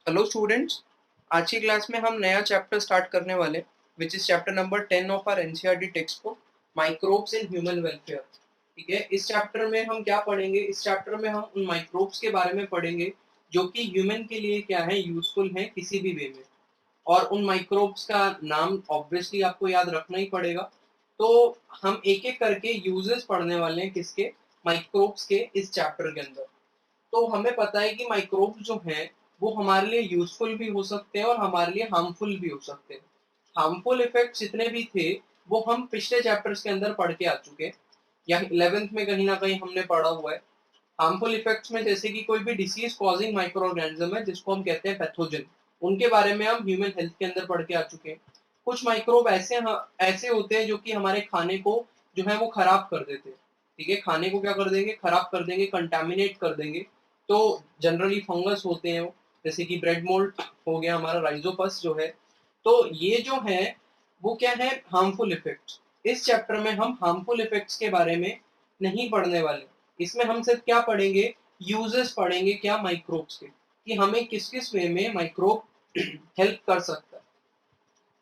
Hello students, आज की class में हम नया चैप्टर स्टार्ट करने वाले which is chapter number 10 of our NCERT text book microbes in human welfare. ठीक है, इस चैप्टर में हम क्या पढ़ेंगे? इस चैप्टर में हम उन माइक्रोब्स के बारे में पढ़ेंगे जो कि ह्यूमन के लिए क्या है, यूजफुल है किसी भी वे में। और उन माइक्रोब्स का नाम ऑब्वियसली आपको याद रखना ही पड़ेगा। तो हम एक एक करके यूजेस पढ़ने वाले हैं किसके, माइक्रोब्स के, इस चैप्टर के अंदर। तो हमें पता है कि माइक्रोब्स जो हैं वो हमारे लिए यूजफुल भी हो सकते हैं और हमारे लिए हार्मफुल भी हो सकते हैं। हार्मफुल इफेक्ट्स जितने भी थे वो हम पिछले चैप्टर्स के अंदर पढ़ के आ चुके हैं, या 11th में कहीं ना कहीं हमने पढ़ा हुआ है। हार्मफुल इफेक्ट्स में जैसे कि कोई भी डिसीज कॉजिंग माइक्रो ऑर्गेनिज्म है जिसको हम कहते हैं पैथोजन, उनके बारे में हम ह्यूमन हेल्थ के अंदर पढ़ के आ चुके हैं। कुछ माइक्रोब ऐसे होते हैं जो कि हमारे खाने को जो है वो खराब कर देते हैं। ठीक है, खाने को क्या कर देंगे, खराब कर देंगे, कंटामिनेट कर देंगे। तो जनरली फंगस होते हैं वो, जैसे कि ब्रेड मोल्ड हो गया, हमारा राइजोपस जो है। तो ये जो है वो क्या है, हार्मफुल इफेक्ट्स। इस चैप्टर में हम हार्मफुल इफेक्ट्स के बारे में नहीं पढ़ने वाले। इसमें हम सिर्फ क्या पढ़ेंगे, यूजेस पढ़ेंगे, क्या माइक्रोब्स के, कि हमें किस किस वे में माइक्रोब हेल्प कर सकता है।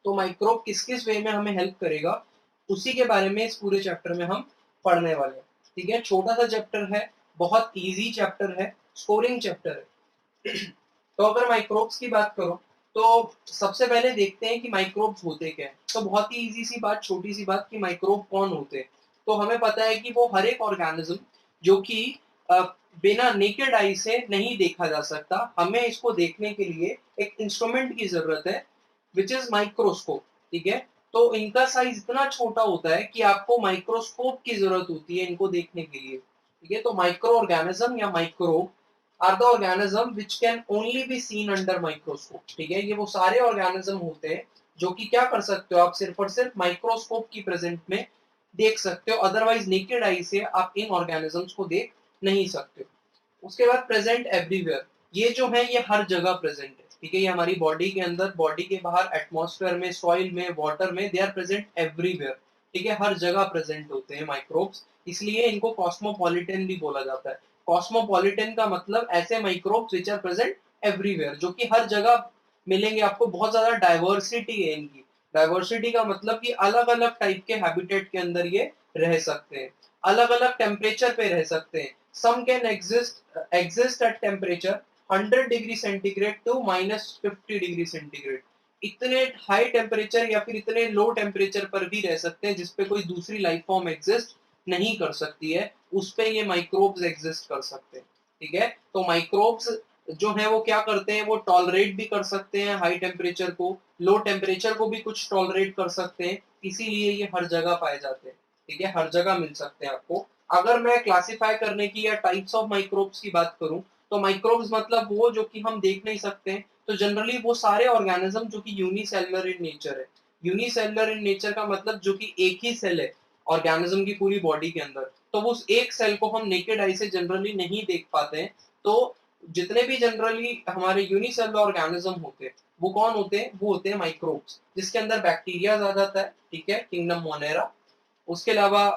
तो माइक्रोब किस किस वे में हमें हेल्प करेगा, उसी के बारे में इस पूरे चैप्टर में हम पढ़ने वाले हैं। ठीक है, छोटा सा चैप्टर है, बहुत इजी चैप्टर है, स्कोरिंग चैप्टर है। तो अगर माइक्रोब्स की बात करो तो सबसे पहले देखते हैं कि माइक्रोब्स होते क्या हैं। तो बहुत ही इजी सी बात, छोटी सी बात, कि माइक्रोब कौन होते हैं। तो हमें पता है कि वो हर एक ऑर्गेनिज्म जो कि अ, बिना नेकेड आई से नहीं देखा जा सकता, हमें इसको देखने के लिए एक इंस्ट्रूमेंट की जरूरत है विच इज माइक्रोस्कोप। ठीक है, तो इनका साइज इतना छोटा होता है कि आपको माइक्रोस्कोप की जरूरत होती है इनको देखने के लिए। ठीक है, तो माइक्रो ऑर्गेनिज्म या microbe are the organism which can only be seen under microscope. ठीक है, ये वो सारे ऑर्गेनिज्म होते हैं जो कि क्या कर सकते हो आप, सिर्फ और सिर्फ माइक्रोस्कोप की प्रेजेंट में देख सकते हो, अदरवाइज नेकेड आई से आप इन ऑर्गेनिजम्स को देख नहीं सकते हो। उसके बाद प्रेजेंट एवरीवेयर, ये जो है ये हर जगह प्रेजेंट है। ठीक है, ये हमारी बॉडी के अंदर, बॉडी के बाहर, एटमॉस्फेयर में, सॉइल में, वाटर में, दे आर प्रेजेंट एवरीवेयर। ठीक है, हर जगह प्रेजेंट होते हैं माइक्रोब्स, इसलिए इनको कॉस्मोपॉलिटन भी बोला जाता है। कॉस्मोपॉलिटन का मतलब ऐसे microbes which are present everywhere, जो कि हर जगह मिलेंगे आपको। बहुत ज्यादा डाइवर्सिटी है इनकी। डाइवर्सिटी का मतलब कि अलग अलग टाइप के हैबिटेट के अंदर ये रह सकते हैं, अलग अलग टेम्परेचर पे रह सकते हैं। Some can exist at temperature 100 degree centigrade to -50 degree centigrade. इतने हाई टेम्परेचर या फिर इतने लो टेम्परेचर पर भी रह सकते हैं जिसपे कोई दूसरी लाइफ फॉर्म एग्जिस्ट नहीं कर सकती है, उस पे ये माइक्रोब्स एग्जिस्ट कर सकते हैं। ठीक है, तो माइक्रोब्स जो है वो क्या करते हैं, वो टॉलरेट भी कर सकते हैं हाई टेम्परेचर को, लो टेम्परेचर को भी कुछ टॉलरेट कर सकते हैं, इसीलिए ये हर जगह पाए जाते हैं। ठीक है, हर जगह मिल सकते हैं आपको। अगर मैं क्लासिफाई करने की या टाइप्स ऑफ माइक्रोब्स की बात करूं, तो माइक्रोब्स मतलब वो जो कि हम देख नहीं सकते हैं। तो जनरली वो सारे ऑर्गेनिज्म जो कि यूनिसेलुलर इन नेचर है। यूनिसेलुलर इन नेचर का मतलब जो कि एक ही सेल है ऑर्गेनिज्म की पूरी बॉडी के अंदर, तो उस एक सेल को हम नेकेड आई से जनरली नहीं देख पाते हैं। तो जितने भी जनरली हमारे यूनिसेलुलर ऑर्गेनिज्म होते हैं वो कौन होते हैं, वो होते हैं माइक्रोब्स, जिसके अंदर बैक्टीरिया आ जाता है। ठीक है, किंगडम मोनेरा। उसके अलावा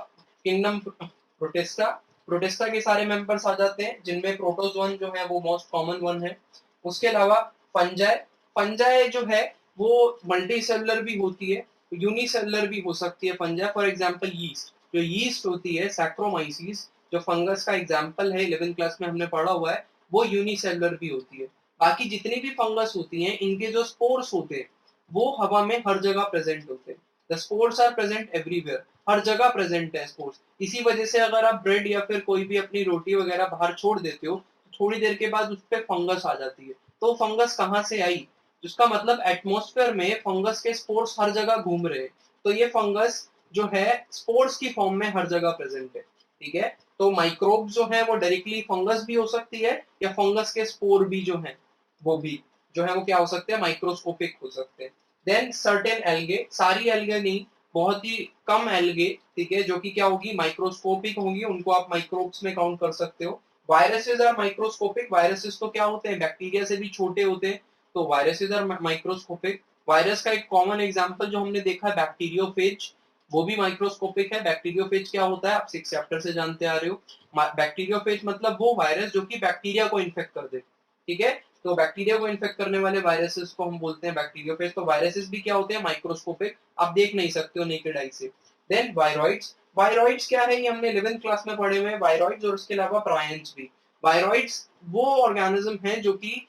किंगडम प्रोटिस्टा, प्रोटिस्टा के सारे मेंबर्स आ जाते हैं, जिनमें प्रोटोजोन जो है वो मोस्ट कॉमन वन है। उसके अलावा फंजाई, फंजाई जो है वो मल्टी सेलुलर भी होती है, यूनिसेलुलर भी हो सकती है फंजाई। फॉर एग्जांपल यीस्ट, जो यीस्ट होती है सैक्रोमाइसीस, जो फंगस का एग्जांपल है, 11th क्लास में हमने पढ़ा हुआ है, वो यूनिसेलुलर भी होती है। बाकी जितनी भी फंगस होती हैं, इनके जो स्पोर्स होते हैं वो हवा में हर जगह प्रेजेंट होते हैं। The spores are present everywhere, हर जगह प्रेजेंट है स्पोर्स। इसी वजह से अगर आप ब्रेड या फिर कोई भी अपनी रोटी वगैरह बाहर छोड़ देते हो, तो थोड़ी देर के बाद उस पर फंगस आ जाती है। तो फंगस कहाँ से आई, जिसका मतलब एटमॉस्फेयर में फंगस के स्पोर्स हर जगह घूम रहे हैं। तो ये फंगस जो है स्पोर्स की फॉर्म में हर जगह प्रेजेंट है। ठीक है, तो माइक्रोब जो है वो डायरेक्टली फंगस भी हो सकती है, या फंगस के स्पोर भी जो है वो भी जो है वो क्या हो सकते हैं, माइक्रोस्कोपिक हो सकते हैं। देन सर्टेन एल्गे, सारी एल्गे नहीं, बहुत ही कम एल्गे, ठीक है, जो कि क्या होगी, माइक्रोस्कोपिक होंगी, उनको आप माइक्रोब्स में काउंट कर सकते हो। वायरसेस आर माइक्रोस्कोपिक, वायरसेस तो क्या होते हैं, बैक्टीरिया से भी छोटे होते हैं, तो वायरसेस आर माइक्रोस्कोपिक। वायरस का एक कॉमन एग्जांपल जो हमने देखा है बैक्टीरियोफेज, वो भी माइक्रोस्कोपिक है। बैक्टीरियोफेज क्या होता है, आप 6 चैप्टर से जानते आ रहे हो। बैक्टीरियोफेज मतलब वो वायरस जो कि बैक्टीरिया को इन्फेक्ट कर दे। ठीक है, तो बैक्टीरिया को इन्फेक्ट करने वाले वायरसेस को हम बोलते हैं बैक्टीरियोफेज। तो वायरसेस भी क्या होते हैं, माइक्रोस्कोपिक, आप देख नहीं सकते हो नेकेड आई से। देन वायरॉइड्स, वायरॉइड्स क्या है, ये हमने 11th क्लास में पढ़े हुए हैं, वायरॉइड्स और उसके अलावा प्रायंस भी। वायरॉइड्स वो ऑर्गेनिज्म हैं जो कि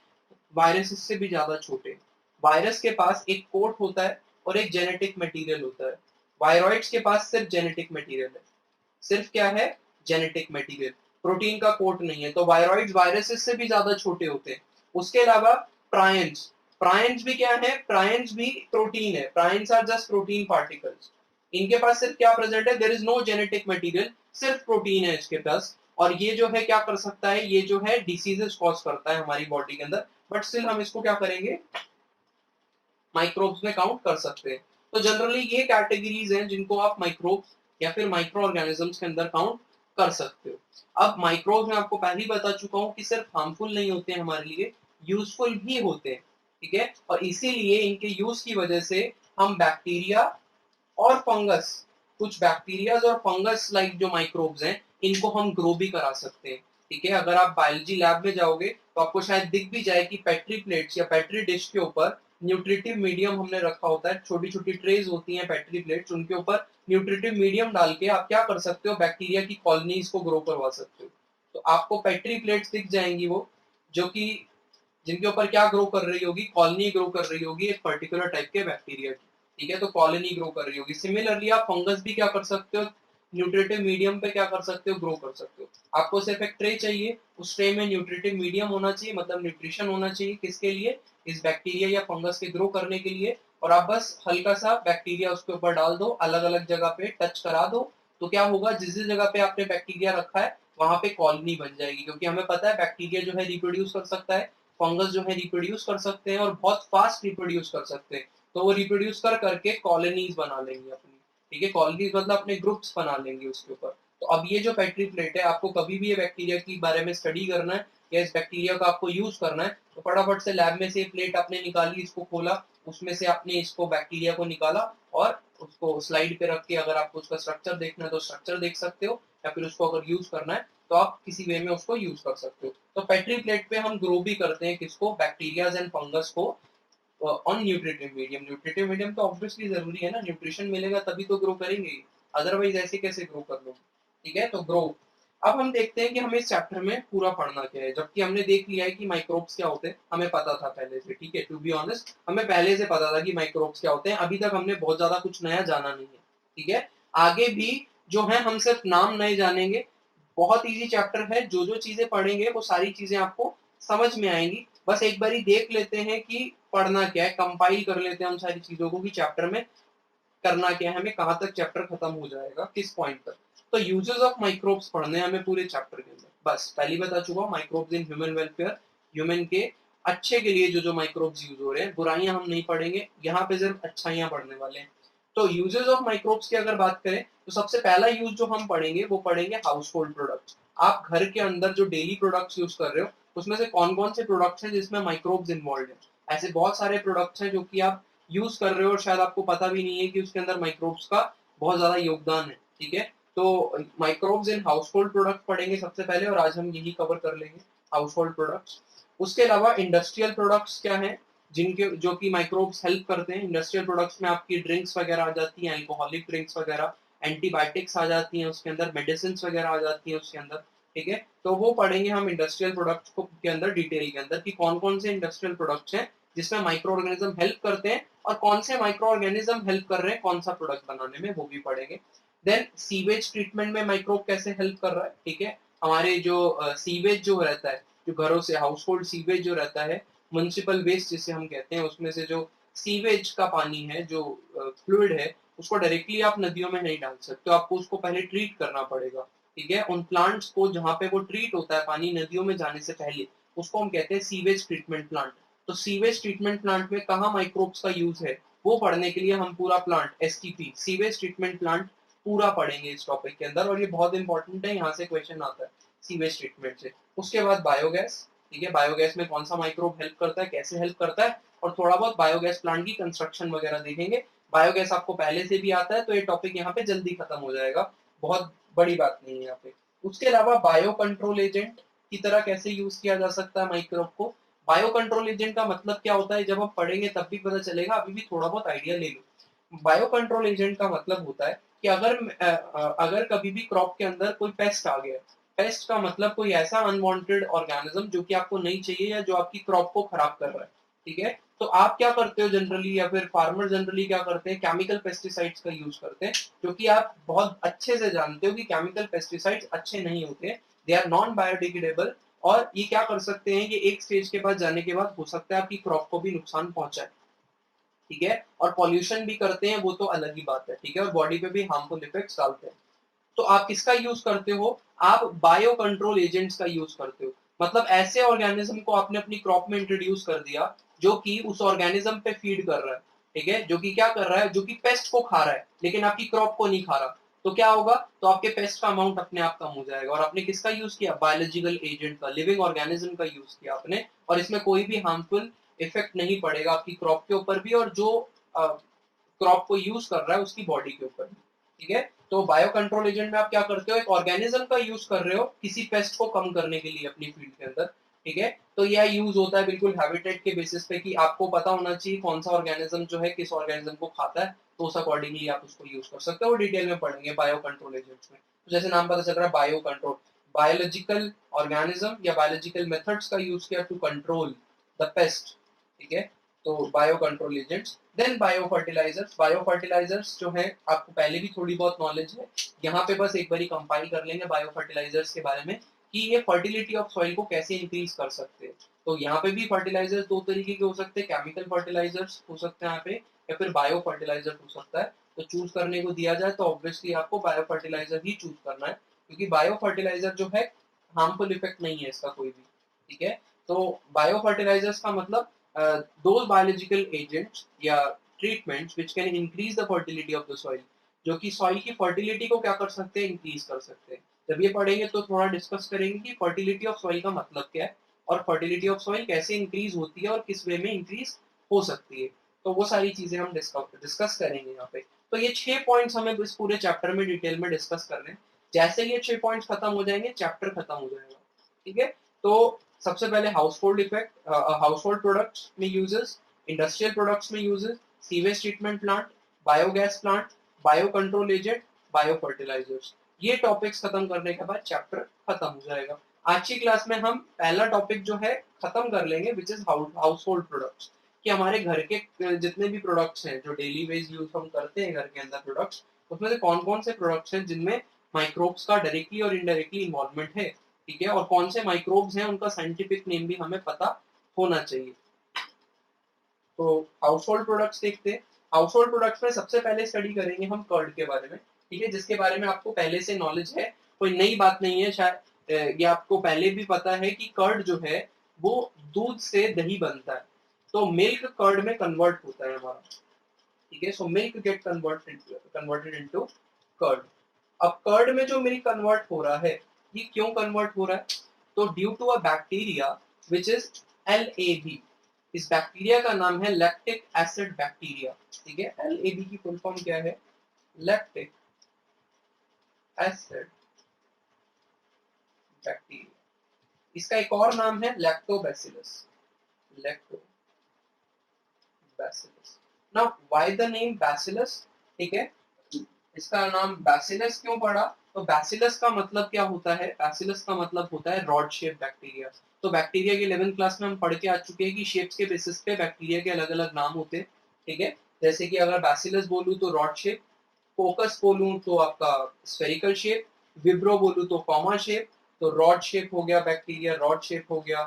वायरसेस से भी ज्यादा छोटे। वायरस के पास एक कोट होता है और एक जेनेटिक मटेरियल होता है, वायरॉइड्स के पास सिर्फ जेनेटिक मटेरियल है। सिर्फ क्या है, जेनेटिक मटेरियल, प्रोटीन का कोट नहीं है। तो वायरॉइड्स वायरसेस से भी ज्यादा छोटे होते हैं। उसके अलावा प्रायंस, प्रायंस भी क्या है, प्रायंस भी प्रोटीन है, prions are just protein particles. इनके पास सिर्फ क्या प्रेजेंट है, there is no genetic material, सिर्फ प्रोटीन है इसके पास। और ये जो है क्या कर सकता है, ये जो है डिसीजेस कॉज करता है हमारी बॉडी के अंदर, बट स्टिल हम इसको क्या करेंगे, माइक्रोब्स में काउंट कर सकते हैं। तो जनरली ये कैटेगरीज हैं जिनको आप माइक्रोब्स या फिर माइक्रो ऑर्गेनिजम्स के अंदर काउंट कर सकते हो। अब माइक्रोब्स में आपको पहले ही बता चुका हूं कि सिर्फ हार्मफुल नहीं होते हैं हमारे लिए, यूजफुल भी होते हैं, ठीक है। और इसीलिए इनके यूज की वजह से हम बैक्टीरिया और फंगस, कुछ बैक्टीरियाज और फंगस लाइक जो माइक्रोब्स हैं, इनको हम ग्रो भी करा सकते हैं, ठीक है। अगर आप बायोलॉजी लैब में जाओगे तो आपको शायद दिख भी जाए कि पेट्री प्लेट्स या पेट्री डिश के ऊपर न्यूट्रिटिव मीडियम हमने रखा होता है, छोटी छोटी ट्रेज होती हैं पेट्री प्लेट्स, उनके ऊपर न्यूट्रिटिव मीडियम डाल के आप क्या कर सकते हो, बैक्टीरिया की कॉलोनीज को ग्रो करवा सकते हो। तो आपको पेट्री प्लेट्स दिख जाएंगी वो, जो कि जिनके ऊपर क्या ग्रो कर रही होगी, कॉलोनी ग्रो कर रही होगी एक पर्टिकुलर टाइप के बैक्टीरिया की, ठीक है। तो कॉलोनी ग्रो कर रही होगी। सिमिलरली आप फंगस भी क्या कर सकते हो, न्यूट्रिटिव मीडियम पे क्या कर सकते हो, ग्रो कर सकते हो। आपको सिर्फ एक ट्रे चाहिए, उस ट्रे में न्यूट्रिटिव मीडियम होना चाहिए, मतलब न्यूट्रिशन होना चाहिए, किसके लिए, इस बैक्टीरिया या फंगस के ग्रो करने के लिए। और आप बस हल्का सा बैक्टीरिया उसके ऊपर डाल दो, अलग अलग जगह पे टच करा दो, तो क्या होगा, जिस जिस जगह पे आपने बैक्टीरिया रखा है वहां पे कॉलोनी बन जाएगी। क्योंकि हमें पता है बैक्टीरिया जो है रिप्रोड्यूस कर सकता है, फंगस जो है रिप्रोड्यूस कर सकते हैं और बहुत फास्ट रिप्रोड्यूस कर सकते हैं। तो वो रिप्रोड्यूस कर करके कॉलोनीज बना लेंगे अपनी, ठीक है। कॉलोनीज मतलब अपने ग्रुप्स बना लेंगे उसके ऊपर। तो अब ये जो पेट्री प्लेट है, आपको कभी भी ये बैक्टीरिया के बारे में स्टडी करना है या इस बैक्टीरिया का आपको यूज करना है, तो फटाफट से लैब में से प्लेट आपने निकाली, इसको खोला, उसमें से आपने इसको बैक्टीरिया को निकाला और उसको स्लाइड पे रख के अगर आपको उसका स्ट्रक्चर देखना है तो स्ट्रक्चर देख सकते हो, या फिर उसको अगर यूज करना है तो आप किसी वे में उसको यूज कर सकते हो। तो पेट्री प्लेट पे हम ग्रो भी करते हैं किसको, बैक्टीरियाज एंड फंगस को on nutritive medium. Nutritive medium तो ऑब्वियसली जरूरी है ना, न्यूट्रिशन मिलेगा तभी तो ग्रो करेंगे, अदरवाइज ऐसे कैसे ग्रो कर लो, ठीक है। तो ग्रो, अब हम देखते हैं कि हमें इस चैप्टर में पूरा पढ़ना क्या है। जबकि हमने देख लिया है कि माइक्रोब्स क्या होते हैं, हमें पता था पहले से, ठीक है। टू बी ऑनेस्ट हमें पहले से पता था कि माइक्रोब्स क्या होते हैं, अभी तक हमने बहुत ज्यादा कुछ नया जाना नहीं है, ठीक है। आगे भी जो है हम सिर्फ नाम नए जानेंगे। बहुत इजी चैप्टर है, जो जो चीजें पढ़ेंगे वो सारी चीजें आपको समझ में आएंगी। बस एक बारी देख लेते हैं कि पढ़ना क्या है, कंपाइल कर लेते हैं हम सारी चीजों को कि चैप्टर में करना क्या है, हमें कहाँ तक चैप्टर खत्म हो जाएगा, किस पॉइंट तक। तो यूजेस ऑफ माइक्रोब्स पढ़ने हैं हमें पूरे चैप्टर के अंदर। बस पहली बता चुका हूँ, microbes in human welfare, human के अच्छे के लिए जो जो माइक्रोब्स यूज हो रहे हैं, बुराइयां हम नहीं पढ़ेंगे यहाँ पे, सिर्फ अच्छाइयां पढ़ने वाले हैं। तो यूजेस ऑफ माइक्रोब्स की अगर बात करें तो सबसे पहला यूज जो हम पढ़ेंगे वो पढ़ेंगे हाउस होल्ड प्रोडक्ट्स। आप घर के अंदर जो डेली प्रोडक्ट्स यूज कर रहे हो उसमें से कौन कौन से प्रोडक्ट्स हैं जिसमें माइक्रोब्स इन्वॉल्व है। ऐसे बहुत सारे प्रोडक्ट्स हैं जो कि आप यूज कर रहे हो और शायद आपको पता भी नहीं है कि उसके अंदर माइक्रोब्स का बहुत ज्यादा योगदान है, ठीक है। तो microbes in house hold product पढ़ेंगे सबसे पहले, और आज हम यही कवर कर लेंगे, हाउस होल्ड प्रोडक्ट्स। उसके अलावा इंडस्ट्रियल प्रोडक्ट्स क्या है, जिनके जो कि माइक्रोब्स हेल्प करते हैं। इंडस्ट्रियल प्रोडक्ट्स में आपकी ड्रिंक्स वगैरह आ जाती हैं, अल्कोहलिक ड्रिंक्स वगैरह, एंटीबायोटिक्स आ जाती हैं उसके अंदर, मेडिसिन वगैरह आ जाती हैं उसके अंदर, ठीक है। तो वो पढ़ेंगे हम इंडस्ट्रियल प्रोडक्ट्स को के अंदर, डिटेल के अंदर, कि कौन कौन से इंडस्ट्रियल प्रोडक्ट्स हैं जिसमें माइक्रो ऑर्गेनिज्म हेल्प करते हैं, और कौन से माइक्रो ऑर्गेनिज्म हेल्प कर रहे हैं कौन सा प्रोडक्ट बनाने में, वो भी पढ़ेंगे। देन सीवेज ट्रीटमेंट में माइक्रोब कैसे हेल्प कर रहा है, ठीक है। हमारे जो सीवेज जो रहता है, जो घरों से हाउस होल्ड सीवेज जो रहता है, म्युनिसिपल वेस्ट जिसे हम कहते हैं, उसमें से जो सीवेज का पानी है, जो फ्लूइड है, उसको डायरेक्टली आप नदियों में नहीं डाल सकते, तो आपको उसको पहले ट्रीट करना पड़ेगा, ठीक है। उन प्लांट्स को जहाँ पे वो ट्रीट होता है पानी नदियों में जाने से पहले, उसको हम कहते हैं सीवेज ट्रीटमेंट प्लांट। तो सीवेज ट्रीटमेंट प्लांट में कहाँ माइक्रोब्स का यूज है, वो पढ़ने के लिए हम पूरा plant STP, sewage treatment plant, पूरा पढ़ेंगे इस टॉपिक के अंदर। और ये बहुत इंपॉर्टेंट है, यहाँ से क्वेश्चन आता है सीवेज ट्रीटमेंट से। उसके बाद बायोगैस, ठीक है। बायोगैस में कौन सा माइक्रोब हेल्प करता है, कैसे हेल्प करता है, और थोड़ा बहुत बायोगैस प्लांट की कंस्ट्रक्शन वगैरह देखेंगे। बायोगैस आपको पहले से भी आता है तो ये टॉपिक यहाँ पे जल्दी खत्म हो जाएगा, बहुत बड़ी बात नहीं है यहाँ पे। उसके अलावा बायो कंट्रोल एजेंट की तरह कैसे यूज किया जा सकता है माइक्रोब को, बायो कंट्रोल एजेंट का मतलब क्या होता है, जब हम पढ़ेंगे तब भी पता चलेगा, अभी भी थोड़ा बहुत आइडिया ले लो। बायो कंट्रोल एजेंट का मतलब होता है कि अगर कभी भी क्रॉप के अंदर कोई पेस्ट आ गया, पेस्ट का मतलब कोई ऐसा अनवांटेड ऑर्गेनिज्म जो कि आपको नहीं चाहिए या जो आपकी क्रॉप को खराब कर रहा है, ठीक है, तो आप क्या करते हो जनरली, या फिर फार्मर जनरली क्या करते हैं, केमिकल पेस्टिसाइड्स का यूज करते हैं, जो कि आप बहुत अच्छे से जानते हो कि केमिकल पेस्टिसाइड्स अच्छे नहीं होते, दे आर नॉन बायोडिग्रेडेबल, और ये क्या कर सकते हैं, ये एक स्टेज के बाद जाने के बाद हो सकता है आपकी क्रॉप को भी नुकसान पहुंचाए, ठीक है, और पॉल्यूशन भी करते हैं, वो तो अलग ही बात है, ठीक है, और बॉडी पे भी हार्मफुल इफेक्ट्स डालते हैं। तो आप किसका यूज करते हो, आप बायो कंट्रोल एजेंट्स का यूज करते हो, मतलब ऐसे ऑर्गेनिज्म को आपने अपनी क्रॉप में इंट्रोड्यूस कर दिया जो कि उस ऑर्गेनिज्म पे फीड कर रहा है, ठीक है, जो कि क्या कर रहा है, जो कि पेस्ट को खा रहा है लेकिन आपकी क्रॉप को नहीं खा रहा, तो क्या होगा, तो आपके पेस्ट का अमाउंट अपने आप कम हो जाएगा, और आपने किसका यूज किया, बायोलॉजिकल एजेंट का, लिविंग ऑर्गेनिज्म का यूज किया आपने, और इसमें कोई भी हार्मफुल इफेक्ट नहीं पड़ेगा आपकी क्रॉप के ऊपर भी, और जो क्रॉप को यूज कर रहा है उसकी बॉडी के ऊपर, ठीक है। तो बायो कंट्रोल एजेंट में आप क्या करते हो, एक ऑर्गेनिज्म का यूज कर रहे हो किसी पेस्ट को कम करने के लिए अपनी फील्ड के अंदर, ठीक है, तो यह यूज होता है बिल्कुल हैबिटेट के बेसिस पे कि आपको पता होना चाहिए कौन सा ऑर्गेनिज्म जो है किस ऑर्गेनिज्म को खाता है, तो उस अकॉर्डिंगली आप उसको यूज कर सकते हो, वो डिटेल में पढ़ेंगे बायो कंट्रोल एजेंट्स में। तो जैसे नाम पता चल रहा है बायो कंट्रोल, बायोलॉजिकल ऑर्गेनिज्म या बायोलॉजिकल मेथड्स का यूज किया टू कंट्रोल द पेस्ट, ठीक है, तो bio control agents. Then bio fertilizers, bio fertilizers जो है आपको पहले भी थोड़ी बहुत नॉलेज है, यहाँ पे बस एक बार कंपाइल कर लेंगे बायो फर्टिलाइजर्स के बारे में कि ये फर्टिलिटी ऑफ सॉइल को कैसे इंक्रीज कर सकते हैं। तो यहाँ पे भी फर्टिलाइजर्स दो तरीके के हो सकते हैं, केमिकल फर्टिलाइजर्स हो सकते हैं यहाँ पे, या फिर बायो फर्टिलाइजर हो सकता है, तो चूज करने को दिया जाए तो ऑब्वियसली आपको बायो फर्टिलाइजर ही चूज करना है, क्योंकि बायो फर्टिलाइजर जो है हार्मफुल इफेक्ट नहीं है इसका कोई भी, ठीक है। तो बायो फर्टिलाइजर्स का मतलब those biological agents या treatments which can increase the fertility of the soil, जो कि सॉइल की फर्टिलिटी को क्या कर सकते हैं, इंक्रीज कर सकते हैं। जब ये पढ़ेंगे तो थोड़ा डिस्कस करेंगे कि फर्टिलिटी ऑफ सॉइल का मतलब क्या है, और फर्टिलिटी ऑफ सॉइल कैसे इंक्रीज होती है और किस वे में इंक्रीज हो सकती है, तो वो सारी चीजें हम डिस्कस करेंगे यहाँ पे। तो ये 6 पॉइंट्स हमें इस पूरे चैप्टर में डिटेल में डिस्कस करने हैं। जैसे ये 6 पॉइंट्स खत्म हो जाएंगे चैप्टर खत्म हो जाएगा, ठीक है। तो सबसे पहले हाउसहोल्ड इफेक्ट, हाउसहोल्ड प्रोडक्ट्स में यूजेस, इंडस्ट्रियल प्रोडक्ट्स में uses, sewage treatment plant, biogas plant, bio control agent, bio fertilizers, ये टॉपिक्स खत्म करने के बाद चैप्टर खत्म हो जाएगा। आज की क्लास में हम पहला टॉपिक जो है खत्म कर लेंगे which is house hold products, कि हमारे घर के जितने भी प्रोडक्ट्स हैं जो डेली वेज यूज हम करते हैं घर के अंदर प्रोडक्ट्स, उसमें से कौन कौन से प्रोडक्ट्स हैं जिनमें माइक्रोब्स का डायरेक्टली और इनडायरेक्टली इन्वॉल्वमेंट है, ठीक है, और कौन से माइक्रोब्स हैं उनका साइंटिफिक नेम भी हमें पता होना चाहिए। तो हाउस होल्ड प्रोडक्ट्स देखते हैं। हाउस होल्ड प्रोडक्ट्स में सबसे पहले स्टडी करेंगे हम कर्ड के बारे में, ठीक है, जिसके बारे में आपको पहले से नॉलेज है, कोई नई बात नहीं है शायद, ये आपको पहले भी पता है कि कर्ड जो है वो दूध से दही बनता है, तो मिल्क कर्ड में कन्वर्ट होता है हमारा, ठीक है, so milk get converted into curd. अब कर्ड में जो मिल्क कन्वर्ट हो रहा है, ये क्यों कन्वर्ट हो रहा है, तो due to a bacteria which is LAB, इस बैक्टीरिया का नाम है लैक्टिक एसिड बैक्टीरिया, ठीक है, LAB की फुल फॉर्म क्या है, लैक्टिक एसिड बैक्टीरिया, इसका एक और नाम है lactobacillus, lactobacillus. Now why the name bacillus, ठीक है, इसका नाम बैसिलस क्यों पड़ा, तो बैसिलस का मतलब क्या होता है, बैसिलस का मतलब होता है रॉड शेप बैक्टीरिया। तो बैक्टीरिया के 11th क्लास में हम पढ़ के आ चुके हैं कि शेप्स के बेसिस पे बैक्टीरिया के अलग अलग नाम होते हैं, ठीक है, जैसे कि अगर बैसिलस बोलूं तो रॉड शेप, फोकस बोलूं तो आपका स्फेरिकल शेप, विब्रो बोलूं तो कॉमा शेप, तो रॉड शेप हो गया बैक्टीरिया, रॉड शेप हो गया,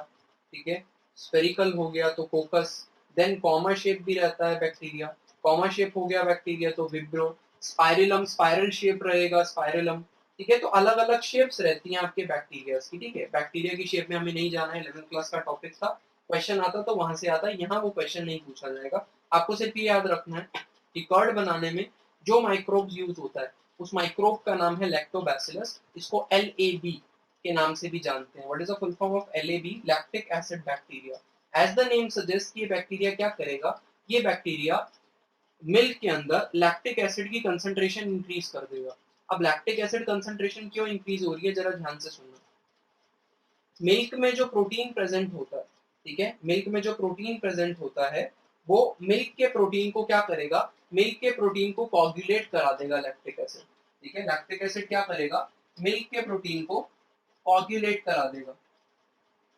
ठीक है, स्फेरिकल हो गया तो फोकस, देन कॉमा शेप भी रहता है बैक्टीरिया, कॉमा शेप हो गया बैक्टीरिया तो विब्रो, स्पाइरलम स्पाइरल शेप रहेगा स्पाइरलम, ठीक है, तो अलग अलग शेप्स रहती हैं आपके बैक्टीरिया की, ठीक है, बैक्टीरिया की शेप में हमें नहीं जाना है, 11th क्लास का टॉपिक था, क्वेश्चन आता तो वहां से आता है, यहाँ वो क्वेश्चन नहीं पूछा जाएगा। आपको सिर्फ ये याद रखना है कि कर्ड बनाने में जो माइक्रोब्स यूज होता है उस माइक्रोब का नाम है लैक्टोबैसिलस, इसको LAB के नाम से भी जानते हैं। What is the full form of LAB, lactic acid bacteria. As the name suggest, ये बैक्टीरिया क्या करेगा, ये बैक्टीरिया मिल्क के अंदर लैक्टिक एसिड की कंसंट्रेशन इंक्रीज कर देगा। अब लैक्टिक एसिड कंसंट्रेशन क्यों इंक्रीज हो रही है, जरा ध्यान से सुनना। मिल्क में जो प्रोटीन प्रेजेंट होता है, ठीक है, मिल्क में जो प्रोटीन प्रेजेंट होता है वो मिल्क के प्रोटीन को क्या करेगा, मिल्क के प्रोटीन को कोगुलेट करा देगा लैक्टिक एसिड। ठीक है, लैक्टिक एसिड क्या करेगा, मिल्क के प्रोटीन को कोगुलेट करा देगा।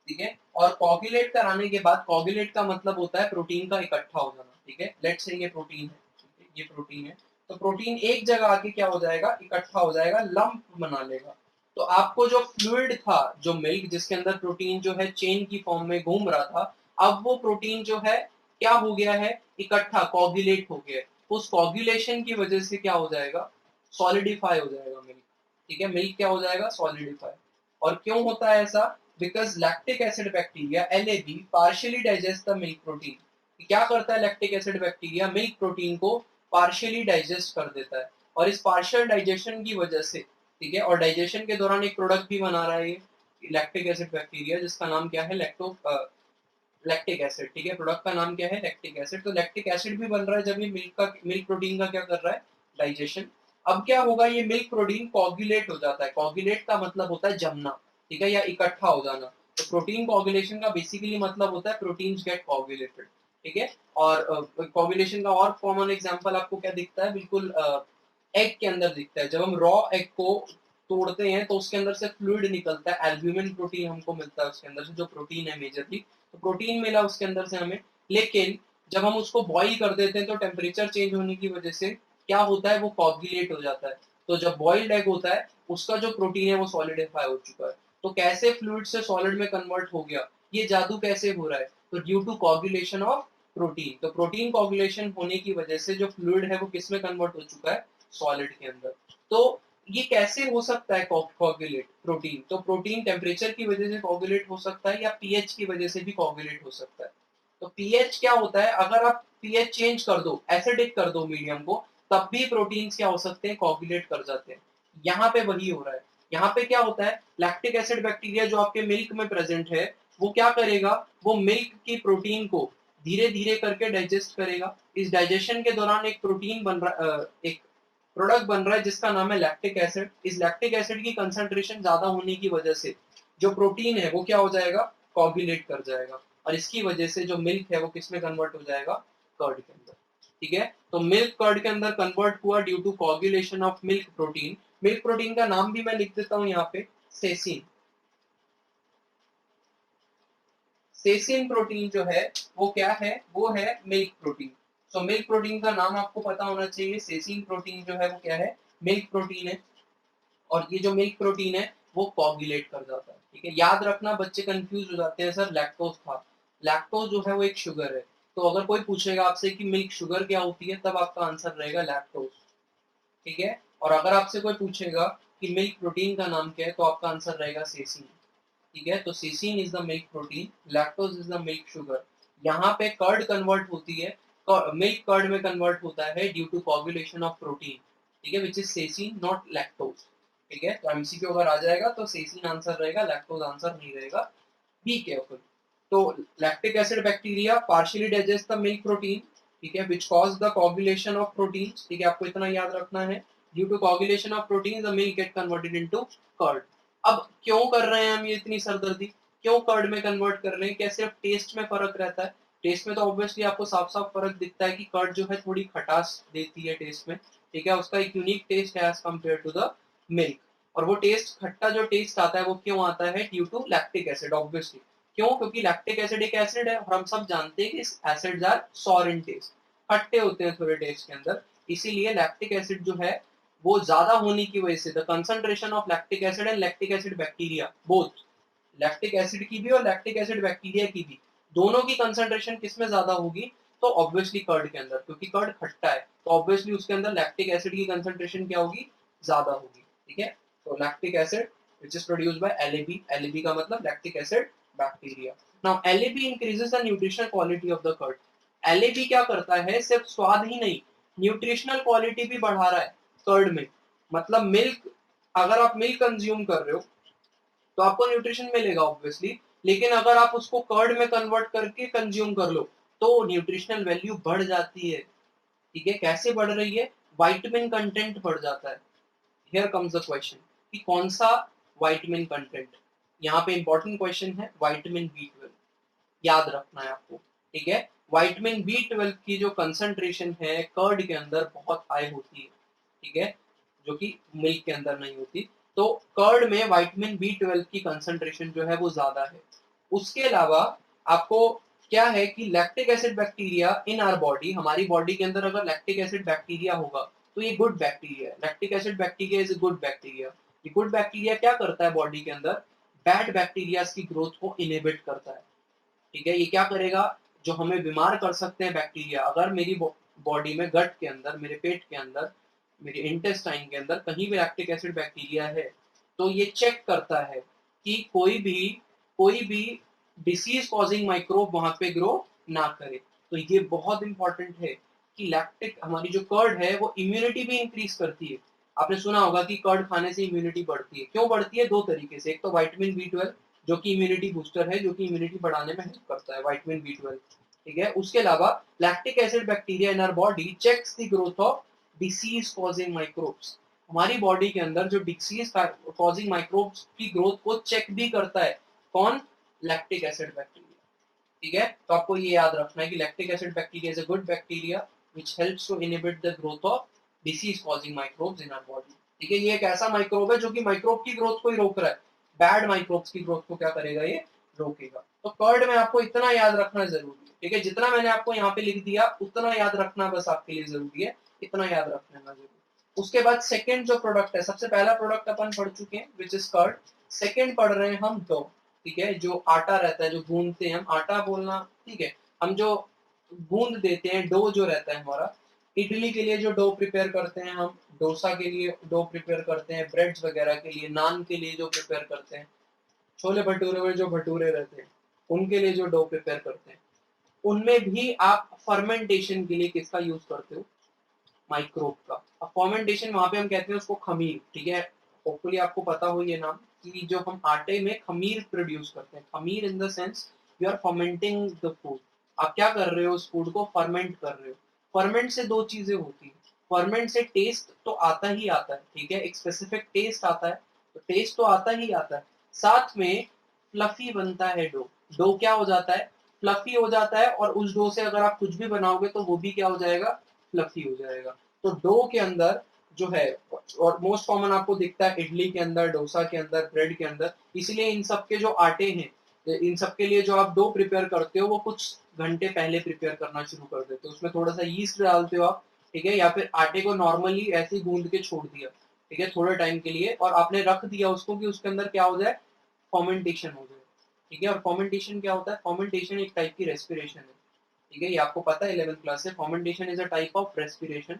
ठीक है, और कोगुलेट कराने के बाद, कोगुलेट का मतलब होता है प्रोटीन का इकट्ठा हो जाना। ठीक है, लेट्स से ये प्रोटीन है, ठीक है, ये प्रोटीन है, तो प्रोटीन एक जगह आके क्या हो जाएगा, इकट्ठा हो जाएगा, लंप बना लेगा। तो आपको जो फ्लूइड था, जो मिल्क जिसके अंदर प्रोटीन जो है चेन की फॉर्म में घूम रहा था, अब वो प्रोटीन जो है क्या हो गया है, इकट्ठा, कोगुलेट हो गया है। उस कोगुलेशन की वजह से क्या हो जाएगा, सॉलिडिफाई हो जाएगा मिल्क। ठीक है, मिल्क क्या हो जाएगा, सॉलिडिफाई। और क्यों होता है ऐसा, because lactic acid bacteria LAB partially digest the milk protein. क्या करता है lactic acid bacteria, milk protein को पार्शियली डाइजेस्ट कर देता है। और इस पार्शियल डाइजेशन की वजह से, ठीक है, और डाइजेशन के दौरान एक प्रोडक्ट भी बना रहा है ये लैक्टिक एसिड बैक्टीरिया, जिसका नाम क्या है, लैक्टिक एसिड। ठीक है, प्रोडक्ट का नाम क्या है, लैक्टिक एसिड। तो लैक्टिक एसिड भी बन रहा है जब ये मिल्क प्रोटीन का क्या कर रहा है, डाइजेशन। अब क्या होगा, ये मिल्क प्रोटीन कोगुलेट हो जाता है। कोगुलेट का मतलब होता है जमना, ठीक है, या इकट्ठा हो जाना। तो प्रोटीन कोगुलेशन का बेसिकली मतलब होता है प्रोटीन्स गेट कोगुलेटेड। ठीक है, और कोगुलेशन का और कॉमन एग्जांपल आपको क्या दिखता है, बिल्कुल एग के अंदर दिखता है। जब हम रॉ एग को तोड़ते हैं तो उसके अंदर से फ्लूइड निकलता है, एल्ब्यूमिन प्रोटीन हमको मिलता है उसके अंदर से, जो प्रोटीन है मेजरली। तो प्रोटीन मिला उसके अंदर से हमें, लेकिन जब हम उसको बॉईल कर देते हैं तो टेम्परेचर चेंज होने की वजह से क्या होता है, वो कोगुलेट हो जाता है। तो जब बॉइल्ड एग होता है, उसका जो प्रोटीन है वो सॉलिडिफाई हो चुका है। तो कैसे फ्लूइड से सॉलिड में कन्वर्ट हो गया, ये जादू कैसे हो रहा है, तो due to coagulation of protein. तो प्रोटीन कोगुलेशन होने की वजह से जो फ्लूइड है वो किस में कन्वर्ट हो चुका है, सॉलिड के अंदर। तो ये कैसे हो सकता है कोगुलेट प्रोटीन, तो प्रोटीन टेम्परेचर की वजह से कोगुलेट हो सकता है या पीएच की वजह से भी कोगुलेट हो सकता है। तो पीएच क्या होता है, अगर आप पीएच चेंज कर दो, एसिडिक कर दो मीडियम को, तब भी प्रोटीन्स क्या हो सकते हैं, कोगुलेट कर जाते हैं। यहाँ पे वही हो रहा है। यहाँ पे क्या होता है, लैक्टिक एसिड बैक्टीरिया जो आपके मिल्क में प्रेजेंट है, वो क्या करेगा, वो मिल्क की प्रोटीन को धीरे धीरे करके डाइजेस्ट करेगा। इस डाइजेशन के दौरान एक प्रोटीन बन रहा, एक प्रोडक्ट बन रहा है जिसका नाम है लैक्टिक एसिड। इस लैक्टिक एसिड की कंसंट्रेशन ज्यादा होने की वजह से जो प्रोटीन है वो क्या हो जाएगा, कोगुलेट कर जाएगा। और इसकी वजह से जो मिल्क है वो किसमें कन्वर्ट हो जाएगा, कर्ड के अंदर। ठीक है, तो मिल्क कर्ड के अंदर कन्वर्ट हुआ due to coagulation of milk protein. Milk protein का नाम भी मैं लिख देता हूं यहाँ पे, सेसिन। सेसिन प्रोटीन जो है वो क्या है, वो है milk protein. So milk protein का नाम आपको पता होना चाहिए, सेसिन प्रोटीन जो है वो क्या है, मिल्क प्रोटीन है। और ये जो मिल्क प्रोटीन है वो कोगुलेट कर जाता है। ठीक है, याद रखना, बच्चे कंफ्यूज हो जाते हैं, सर लैक्टोज था। लैक्टोज जो है वो एक शुगर है। तो अगर कोई पूछेगा आपसे कि मिल्क शुगर क्या होती है, तब आपका आंसर रहेगा लैक्टोज। ठीक है, और अगर आपसे कोई पूछेगा कि मिल्क प्रोटीन का नाम क्या है, तो आपका आंसर रहेगा सेसिन। ठीक है, तो casein is the milk protein, lactose is the milk sugar. यहाँ पे कर्ड कन्वर्ट होती है, मिल्क कर्ड में कन्वर्ट होता है due to coagulation of protein. ठीक है, which is casein not lactose. ठीक है, तो एमसीक्यू अगर आ जाएगा तो सेसिन आंसर रहेगा, लैक्टोज आंसर नहीं रहेगा। Be careful. तो lactic acid bacteria partially digest the milk protein, ठीक है, which cause the coagulation of proteins. ठीक है, आपको इतना याद रखना है, due to coagulation of protein the milk get converted into curd. अब क्यों कर रहे हैं हम ये इतनी सरदर्दी, क्यों कर्ड में कन्वर्ट कर रहे हैं, क्या सिर्फ टेस्ट में फर्क रहता है। टेस्ट में तो ऑब्वियसली आपको साफ साफ फर्क दिखता है कि कर्ड जो है थोड़ी खटास देती है टेस्ट में। ठीक है, उसका एक यूनिक टेस्ट है as compare to the milk. और वो टेस्ट, खट्टा जो टेस्ट आता है वो क्यों आता है, due to lactic acid obviously. क्यों, क्योंकि लैक्टिक एसिड एक एसिड है और हम सब जानते हैं कि acids are sour in taste, खट्टे होते हैं थोड़े टेस्ट के अंदर। इसीलिए लैक्टिक एसिड जो है वो ज्यादा होने की वजह से, the concentration of lactic acid and lactic acid bacteria both, lactic acid की भी और लैक्टिक एसिड बैक्टीरिया की भी, दोनों की कंसंट्रेशन किसमें ज्यादा होगी, तो ऑब्वियसली कर्ड के अंदर, क्योंकि कर्ड खट्टा है तो ऑब्वियसली उसके अंदर लैक्टिक एसिड की कंसंट्रेशन क्या होगी, ज्यादा होगी। ठीक है, तो lactic acid which is produced by LAB, LAB का मतलब lactic acid bacteria. Now LAB increases the nutritional quality of the curd. LAB क्या करता है, सिर्फ स्वाद ही नहीं, न्यूट्रिशनल क्वालिटी भी बढ़ा रहा है कर्ड में। मतलब मिल्क, अगर आप मिल्क कंज्यूम कर रहे हो तो आपको न्यूट्रिशन मिलेगा ऑब्वियसली, लेकिन अगर आप उसको कर्ड में कन्वर्ट करके कंज्यूम कर लो तो न्यूट्रिशनल वैल्यू बढ़ जाती है। ठीक है, कैसे बढ़ रही है, विटामिन कंटेंट बढ़ जाता है। हियर कम्स द क्वेश्चन कि कौन सा विटामिन कंटेंट, यहाँ पे इंपॉर्टेंट क्वेश्चन है, विटामिन B12। याद रखना है आपको, ठीक है। विटामिन B12 की जो कंसंट्रेशन है कर्ड के अंदर बहुत हाई होती है, ठीक है, जो कि मिल्क के अंदर नहीं होती। तो कर्ड में विटामिन B12 की कंसंट्रेशन जो है वो ज्यादा है। उसके अलावा आपको क्या है कि lactic acid bacteria in our body, हमारी बॉडी के अंदर अगर लैक्टिक एसिड बैक्टीरिया होगा तो ये गुड बैक्टीरिया है। Lactic acid bacteria is a good bacteria. ये गुड बैक्टीरिया क्या करता है बॉडी के अंदर, बैड बैक्टीरियाज की ग्रोथ को इनहिबिट करता है, ठीक है। ये क्या करेगा, जो हमें बीमार कर सकते हैं बैक्टीरिया, अगर मेरी बॉडी में गट के अंदर, मेरे पेट के अंदर, मेरे इंटेस्टाइन के अंदर कहीं भी लैक्टिक एसिड बैक्टीरिया है तो ये चेक करता है कि कोई भी डिसीज कॉजिंग माइक्रोब वहां पे ग्रो ना करे। तो ये बहुत इंपॉर्टेंट है कि लैक्टिक, हमारी जो कर्ड है वो इम्यूनिटी भी इंक्रीज करती है। आपने सुना होगा कि कर्ड खाने से इम्यूनिटी बढ़ती है। क्यों बढ़ती है, दो तरीके से। एक तो विटामिन B12 जो कि इम्यूनिटी बूस्टर है, जो कि इम्यूनिटी बढ़ाने में हेल्प करता है, विटामिन B12, ठीक है। उसके अलावा lactic acid bacteria in our body checks the growth of disease causing microbes. हमारी बॉडी के अंदर जो डिसीज कॉजिंग माइक्रोब्स की ग्रोथ को चेक भी करता है, कौन, लैक्टिक एसिड बैक्टीरिया, ठीक है। तो आपको ये याद रखना है कि lactic acid bacteria is a good bacteria which helps to inhibit the growth of disease causing microbes in our body, ठीक है। ये एक ऐसा माइक्रोब है जो कि माइक्रोब की ग्रोथ को ही रोक रहा है, बैड माइक्रोब्स की ग्रोथ को क्या करेगा, ये रोकेगा। तो कर्ड में आपको इतना याद रखना जरूरी है, ठीक है। जितना मैंने आपको यहाँ पे लिख दिया उतना याद रखना बस आपके लिए जरूरी है, इतना याद रख लेना जरूरी। उसके बाद सेकंड जो प्रोडक्ट है, सबसे पहला प्रोडक्ट अपन पढ़ चुके हैं विच इज कर्ड। सेकंड पढ़ रहे हैं हम डो, ठीक है। जो आटा रहता है, जो गूंदते हैं हम, आटा बोलना ठीक है, हम जो गूंद देते हैं, डो जो रहता है हमारा, इडली के लिए जो डो प्रिपेयर करते हैं हम, डोसा के लिए डो प्रिपेयर करते हैं, ब्रेड्स वगैरह के लिए, नान के लिए जो प्रिपेयर करते हैं, छोले भटूरे में जो भटूरे रहते हैं उनके लिए जो डो प्रिपेयर करते हैं, उनमें भी आप फर्मेंटेशन के लिए किसका यूज करते हो, माइक्रोब का। अब फर्मेंटेशन वहां पे हम कहते हैं उसको खमीर, ठीक है। होपफुली आपको पता हो ये नाम, कि जो हम आटे में खमीर प्रोड्यूस करते हैं, खमीर in the sense you are fermenting the food. आप क्या कर रहे हो, उस फूड को फर्मेंट कर रहे हो। फर्मेंट से दो चीजें होती है, फर्मेंट से टेस्ट तो आता ही आता है, ठीक है, एक स्पेसिफिक टेस्ट आता है, तो टेस्ट तो आता ही आता है, साथ में फ्लफी बनता है डो। डो क्या हो जाता है, फ्लफी हो जाता है, और उस डो से अगर आप कुछ भी बनाओगे तो वो भी क्या हो जाएगा, फ्लफी हो जाएगा। तो डो के अंदर जो है, और मोस्ट कॉमन आपको दिखता है इडली के अंदर, डोसा के अंदर, ब्रेड के अंदर, इसलिए इन सब के जो आटे हैं, इन सब के लिए जो आप डो प्रिपेयर करते हो वो कुछ घंटे पहले प्रिपेयर करना शुरू कर देते हो। उसमें थोड़ा सा यीस्ट डालते हो आप, ठीक है, या फिर आटे को नॉर्मली ऐसे ही गूंद के छोड़ दिया, ठीक है, थोड़े टाइम के लिए, और आपने रख दिया उसको कि उसके अंदर क्या हो जाए, फर्मेंटेशन हो जाए, ठीक है। और फर्मेंटेशन क्या होता है, फर्मेंटेशन एक टाइप की रेस्पिरेशन है, ठीक है, ये आपको पता है 11th क्लास से। Fermentation is a type of respiration.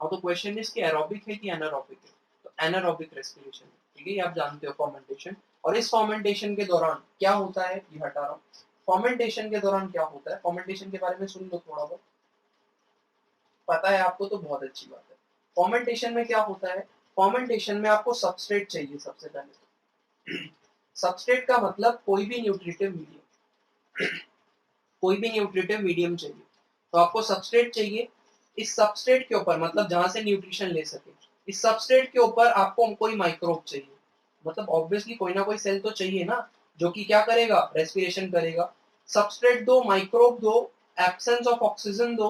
और तो क्वेश्चन इज कि एरोबिक है कि एनारोबिक है, तो एनारोबिक रेस्पिरेशन है, ठीक है, ये आप जानते हो फर्मेंटेशन। और इस फर्मेंटेशन के दौरान क्या होता है, ये हटा रहा हूँ, फर्मेंटेशन के दौरान क्या होता है, फर्मेंटेशन के बारे में सुन लो थोड़ा बहुत, पता है आपको तो बहुत अच्छी बात है। फर्मेंटेशन में क्या होता है, फर्मेंटेशन में आपको सबस्ट्रेट चाहिए सबसे पहले। सबस्ट्रेट का मतलब कोई भी न्यूट्रिटिव मीडियम, कोई भी न्यूट्रिटिव मीडियम चाहिए, तो आपको सबस्ट्रेट चाहिए। इस सबस्ट्रेट के ऊपर, मतलब जहां से न्यूट्रिशन ले सके, इस सबस्ट्रेट के ऊपर आपको कोई माइक्रोब चाहिए, मतलब ऑब्वियसली कोई ना कोई सेल तो चाहिए ना, जो कि क्या करेगा, रेस्पिरेशन करेगा। सबस्ट्रेट दो, माइक्रोब दो, एब्सेंस ऑफ ऑक्सीजन दो,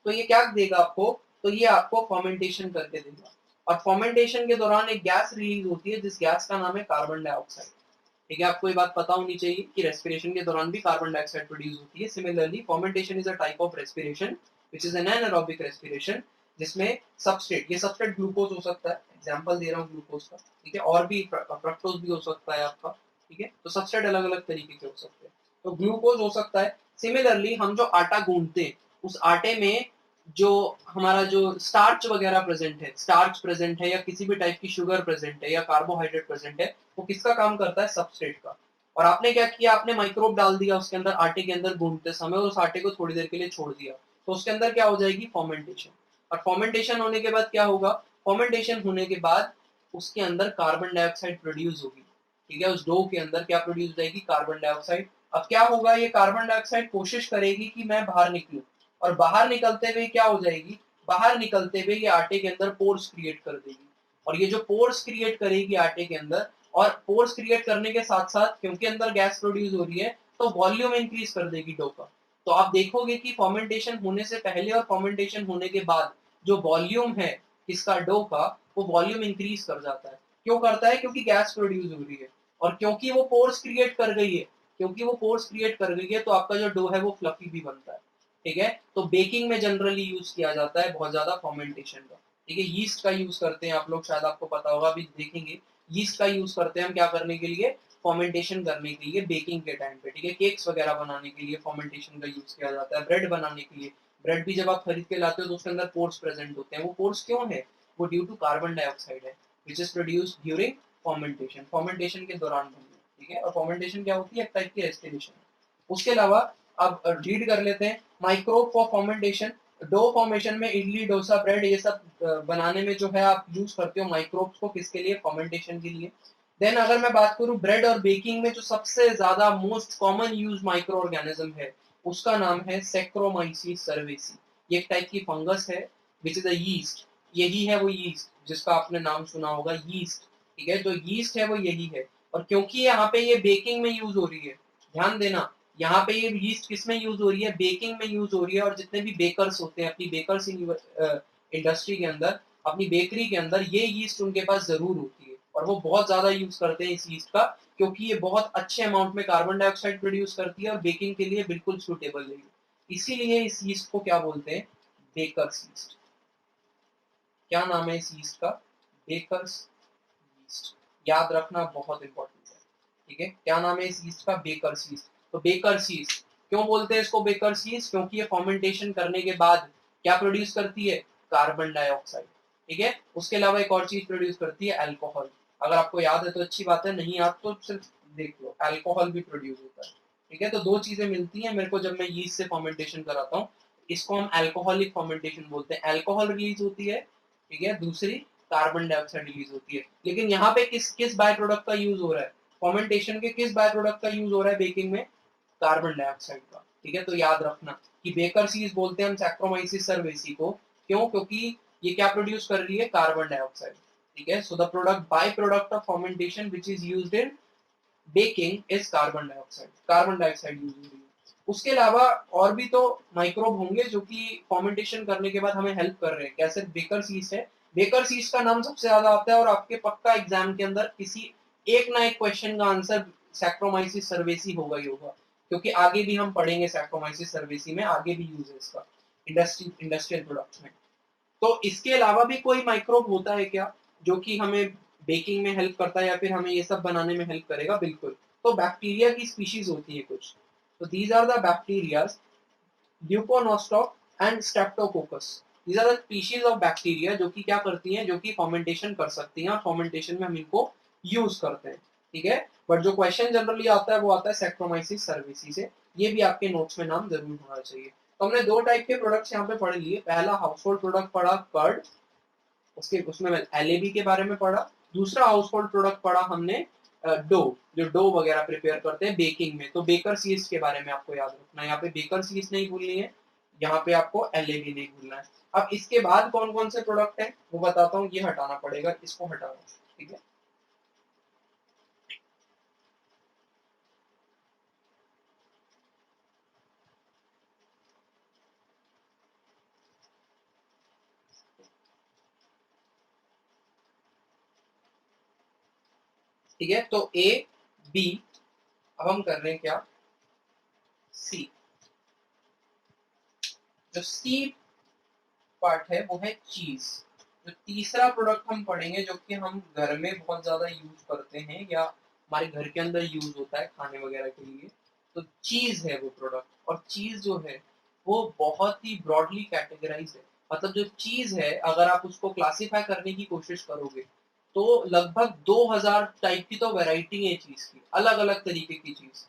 तो ये क्या देगा आपको, तो ये आपको फर्मेंटेशन करके देगा। और फर्मेंटेशन के दौरान एक गैस रिलीज होती है जिस गैस का नाम है कार्बन डाइऑक्साइड, ठीक है। आपको ये बात पता होनी चाहिए कि रेस्पिरेशन के दौरान भी कार्बन डाइऑक्साइड प्रोड्यूस होती है। Similarly fermentation is a type of respiration which is an anaerobic respiration, जिसमें सबस्ट्रेट, ये सबस्ट्रेट ग्लूकोज हो सकता है, एग्जांपल दे रहा हूँ ग्लूकोज का, ठीक है, और भी फ्रक्टोज भी हो सकता है आपका, ठीक है। तो सबस्ट्रेट अलग अलग तरीके के हो सकते हैं, तो ग्लूकोज हो सकता है। सिमिलरली हम जो आटा गूंथते हैं, उस आटे में जो हमारा जो स्टार्च वगैरह प्रेजेंट है, स्टार्च प्रेजेंट है, या किसी भी टाइप की शुगर प्रेजेंट है, या कार्बोहाइड्रेट प्रेजेंट है, वो किसका काम करता है, सबस्ट्रेट का। और आपने क्या किया, आपने माइक्रोब डाल दिया उसके अंदर, आटे के अंदर गूंथते समय, और उस आटे को थोड़ी देर के लिए छोड़ दिया, तो उसके अंदर क्या हो जाएगी, फर्मेंटेशन। और फर्मेंटेशन होने के बाद क्या होगा, फर्मेंटेशन होने के बाद उसके अंदर कार्बन डाइऑक्साइड प्रोड्यूस होगी, ठीक है। उस डो के अंदर क्या प्रोड्यूस हो जाएगी, कार्बन डाइऑक्साइड। अब क्या होगा, ये कार्बन डाइऑक्साइड कोशिश करेगी कि मैं बाहर निकलूं, और बाहर निकलते हुए क्या हो जाएगी, बाहर निकलते हुए ये आटे के अंदर पोर्स क्रिएट कर देगी। और ये जो पोर्स क्रिएट करेगी आटे के अंदर, और पोर्स क्रिएट करने के साथ साथ क्योंकि अंदर गैस प्रोड्यूस हो रही है, तो वॉल्यूम इंक्रीज कर देगी डो का। तो आप देखोगे कि फर्मेंटेशन होने से पहले और फर्मेंटेशन होने के बाद जो वॉल्यूम है किसका, डो का, वो वॉल्यूम इंक्रीज कर जाता है। क्यों करता है? क्योंकि गैस प्रोड्यूस हो रही है और क्योंकि वो पोर्स क्रिएट कर गई है, क्योंकि वो पोर्स क्रिएट कर गई है तो आपका जो डो है वो फ्लफी भी बनता है। ठीक है, तो बेकिंग में जनरली यूज किया जाता है बहुत ज्यादा फर्मेंटेशन का। ठीक है, यीस्ट का यूज करते हैं आप लोग, शायद आपको पता होगा, अभी देखेंगे। यीस्ट का यूज करते हैं हम क्या करने के लिए, फर्मेंटेशन करने के लिए बेकिंग के टाइम पे। ठीक है, केक्स वगैरह बनाने के लिए फर्मेंटेशन का यूज किया जाता है, ब्रेड बनाने के लिए। ब्रेड भी जब आप खरीद के लाते हो तो उसके अंदर पोर्स प्रेजेंट होते हैं। वो पोर्स क्यों है? वो ड्यू टू कार्बन डाइऑक्साइड है which is produced during fermentation, fermentation के दौरान बनती है। ठीक है, और फर्मेंटेशन क्या होती है? एक टाइप की रेस्टिलेशन। उसके अलावा अब रीड कर लेते हैं microbe for fermentation. Dough formation में इडली, डोसा, ब्रेड, ये सब बनाने में जो है आप यूज करते हो माइक्रोब्स को, किसके लिए? फर्मेंटेशन के लिए। देन अगर मैं बात करूं ब्रेड और बेकिंग में जो सबसे ज्यादा most common use micro organism है, उसका नाम है सैक्रोमाइसीस सर्वेसी। ये एक टाइप की फंगस है विच इज अ यीस्ट। यही है वो यीस्ट जिसका आपने नाम सुना होगा, यीस्ट। ठीक है, जो यीस्ट है वो यही है। और क्योंकि यहाँ पे ये बेकिंग में यूज हो रही है, ध्यान देना, यहाँ पे ये यीस्ट किस में यूज हो रही है? बेकिंग में यूज हो रही है। और जितने भी बेकर्स होते हैं अपनी बेकर्स इंडस्ट्री के अंदर, अपनी बेकरी के अंदर, ये यीस्ट उनके पास जरूर होती है और वो बहुत ज्यादा यूज करते हैं इस यीस्ट का, क्योंकि ये बहुत अच्छे अमाउंट में कार्बन डाइऑक्साइड प्रोड्यूस करती है और बेकिंग के लिए बिल्कुल सुटेबल है। इसीलिए इस यीस्ट को क्या बोलते हैं? Baker's yeast. क्या नाम है इस यीस्ट का? Baker's yeast. याद रखना, बहुत इंपॉर्टेंट है। ठीक है, क्या नाम है इस यीस्ट का? Baker's yeast. तो बेकर्स यीस्ट क्यों बोलते हैं इसको बेकर्स यीस्ट? क्योंकि ये फर्मेंटेशन करने के बाद क्या प्रोड्यूस करती है? Carbon dioxide. ठीक है, उसके अलावा एक और चीज प्रोड्यूस करती है, अल्कोहल। अगर आपको याद है तो अच्छी बात है, नहीं याद तो सिर्फ देख लो, अल्कोहल भी प्रोड्यूस होता है। ठीक है, तो दो चीजें मिलती हैं मेरे को जब मैं यीस्ट से फर्मेंटेशन कराता हूँ। इसको हम अल्कोहलिक फर्मेंटेशन बोलते हैं, अल्कोहल रिलीज होती है। ठीक है, दूसरी कार्बन डाइऑक्साइड रिलीज होती है। लेकिन यहाँ पे किस किस बाय प्रोडक्ट का यूज हो रहा है? फर्मेंटेशन के किस बाय प्रोडक्ट का यूज हो रहा है बेकिंग में? कार्बन डाइऑक्साइड का। ठीक है, तो याद रखना कि बेकरसीज बोलते हैं हम सैक्रोमाइसिस सर्वेसी को। क्यों? क्योंकि ये क्या प्रोड्यूस कर रही है? Carbon dioxide. ठीक है, so the product by product of fermentation which is used in baking is carbon dioxide. Carbon dioxide use हो रही है। उसके अलावा और भी तो माइक्रोब होंगे जो कि फर्मेंटेशन करने के बाद हमें हेल्प कर रहे हैं। क्या सिर्फ बेकर सीड्स है? बेकर सीड्स का नाम सबसे ज्यादा आता है और आपके पक्का एग्जाम के अंदर किसी एक ना एक क्वेश्चन का आंसर सैक्रोमाइसिस सर्वेसी होगा ही होगा, क्योंकि आगे भी हम पढ़ेंगे सैक्रोमाइसिस सर्वेसी में, आगे भी यूज है इसका इंडस्ट्रियल प्रोडक्ट्स में। तो इसके अलावा भी कोई माइक्रोब होता है क्या जो कि हमें बेकिंग में हेल्प करता है या फिर हमें ये सब बनाने में हेल्प करेगा? बिल्कुल। तो बैक्टीरिया की स्पीशीज होती है कुछ। तो these are the bacteria leuconostoc and streptococcus. These are the species of bacteria जो कि क्या करती हैं, जो कि फर्मेंटेशन कर सकती हैं और फर्मेंटेशन में हम इनको यूज करते हैं। ठीक है, बट जो क्वेश्चन जनरली आता है वो आता है सैक्रोमाइसिस सर्वेसी से। ये भी आपके नोट्स में नाम जरूर होना चाहिए। तो हमने दो टाइप के प्रोडक्ट्स यहाँ पे पढ़ लिए। पहला हाउस होल्ड प्रोडक्ट पढ़ा कर्ड, उसके उसमें एलएबी के बारे में पढ़ा। दूसरा हाउस होल्ड प्रोडक्ट पढ़ा हमने डो, जो डो वगैरह प्रिपेयर करते हैं बेकिंग में। तो बेकर सीड्स के बारे में आपको याद रखना है, यहाँ पे बेकर सीड्स नहीं भूलनी है, यहाँ पे आपको एलएबी नहीं भूलना है। अब इसके बाद कौन कौन से प्रोडक्ट है वो बताता हूँ। ये हटाना पड़ेगा, इसको हटाना। ठीक है, ठीक है, तो ए बी, अब हम कर रहे हैं क्या? सी। जो सी पार्ट है वो है चीज। जो तीसरा प्रोडक्ट हम पढ़ेंगे जो कि हम घर में बहुत ज्यादा यूज करते हैं या हमारे घर के अंदर यूज होता है खाने वगैरह के लिए, तो चीज है वो प्रोडक्ट। और चीज जो है वो बहुत ही ब्रॉडली कैटेगराइज है। मतलब जो चीज है अगर आप उसको क्लासिफाई करने की कोशिश करोगे तो लगभग 2000 टाइप की तो वैरायटी है चीज की, अलग अलग तरीके की चीज।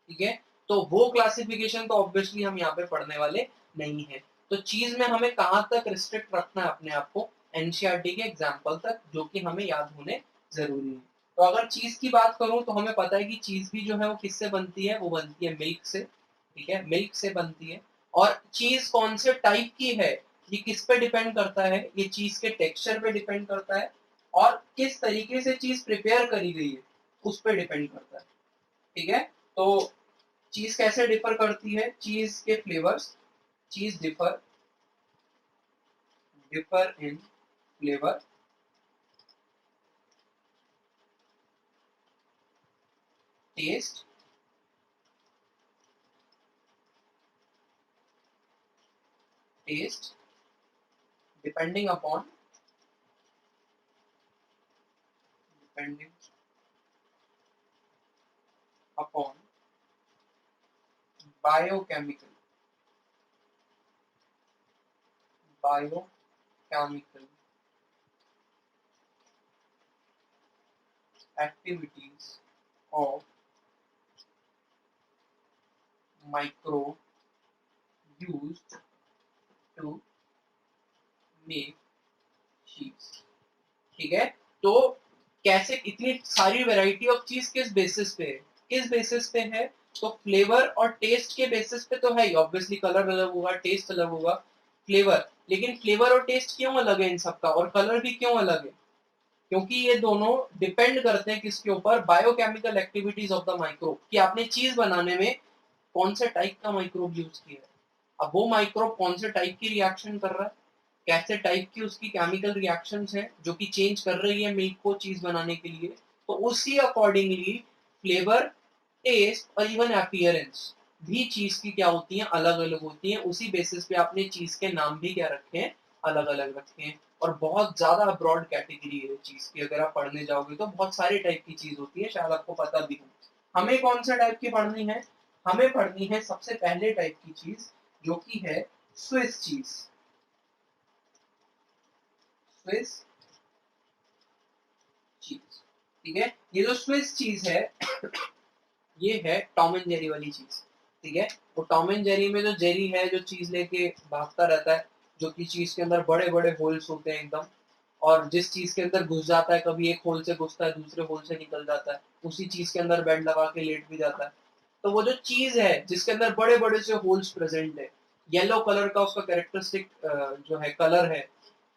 ठीक है, तो वो क्लासिफिकेशन तो ऑब्वियसली हम यहाँ पे पढ़ने वाले नहीं है। तो चीज में हमें कहाँ तक रिस्ट्रिक्ट रखना है अपने आप को? एनसीईआरटी के एग्जाम्पल तक, जो कि हमें याद होने जरूरी है। तो अगर चीज की बात करूं तो हमें पता है कि चीज भी जो है वो किससे बनती है? वो बनती है मिल्क से। ठीक है, मिल्क से बनती है। और चीज कौन से टाइप की है ये किस पे डिपेंड करता है? ये चीज के टेक्सचर पे डिपेंड करता है और किस तरीके से चीज प्रिपेयर करी गई है उस पर डिपेंड करता है। ठीक है, तो चीज कैसे डिफर करती है, चीज के flavours, cheese differ differ in flavour, taste, taste depending upon depending upon biochemical biochemical activities of microbe used to make cheese। ठीक है, तो कैसे इतनी सारी वैरायटी ऑफ चीज किस बेसिस पे है, किस बेसिस पे है, तो फ्लेवर और टेस्ट के बेसिस पे तो है ही, ऑब्वियसली कलर अलग होगा, टेस्ट अलग होगा, फ्लेवर, लेकिन फ्लेवर और टेस्ट क्यों अलग है इन सबका, और कलर भी क्यों अलग है, क्योंकि ये दोनों डिपेंड करते हैं किसके ऊपर, biochemical activities of the microbe, कि आपने चीज बनाने में कौन से टाइप का माइक्रोब यूज किया है, अब वो माइक्रोब कौन से टाइप की रिएक्शन कर रहा है, कैसे टाइप की उसकी केमिकल रिएक्शंस हैं जो कि चेंज कर रही है मिल्क को चीज बनाने के लिए, तो उसी अकॉर्डिंगली फ्लेवर, टेस्ट और इवन अपीयरेंस भी चीज की क्या होती है, अलग अलग होती है, उसी बेसिस पे आपने चीज के नाम भी क्या रखे हैं, अलग अलग रखे हैं। और बहुत ज्यादा ब्रॉड कैटेगरी है चीज की, अगर आप पढ़ने जाओगे तो बहुत सारे टाइप की चीज होती है, शायद आपको पता भी हो। हमें कौन सा टाइप की पढ़नी है, हमें पढ़नी है सबसे पहले टाइप की चीज जो कि है स्विस चीज, स्विस चीज। ठीक है, ये जो स्विस चीज है ये है टॉम एंड जेरी वाली चीज। ठीक है, वो टॉम एंड जेरी में जो जेरी है जो चीज लेके भागता रहता है, जो कि चीज के अंदर बड़े बड़े होल्स होते हैं एकदम, और जिस चीज के अंदर घुस जाता है, कभी एक होल से घुसता है दूसरे होल से निकल जाता है, उसी चीज के अंदर बेड लगा के लेट भी जाता है। तो वो जो चीज है जिसके अंदर बड़े बड़े से होल्स प्रेजेंट है, येलो कलर का उसका कैरेक्टरिस्टिक जो है कलर है,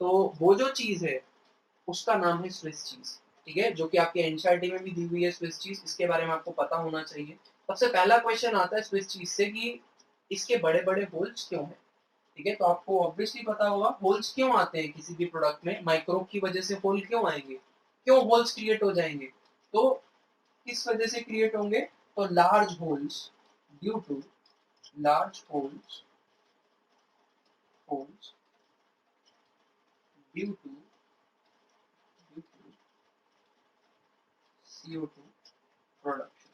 तो वो जो चीज है उसका नाम है स्विस चीज। ठीक है, जो कि आपके एनसीईआरटी में भी दी हुई है स्विस चीज, इसके बारे में आपको पता होना चाहिए। सबसे पहला क्वेश्चन आता है स्विस चीज से कि इसके बड़े बड़े होल्स क्यों हैं। ठीक है, तो आपको ऑब्वियसली पता होगा होल्स क्यों आते हैं किसी भी प्रोडक्ट में, माइक्रोब की वजह से होल क्यों आएंगे, क्यों होल्स क्रिएट हो जाएंगे, तो किस वजह से क्रिएट होंगे, तो large holes, due to large holes, holes due to CO2 production.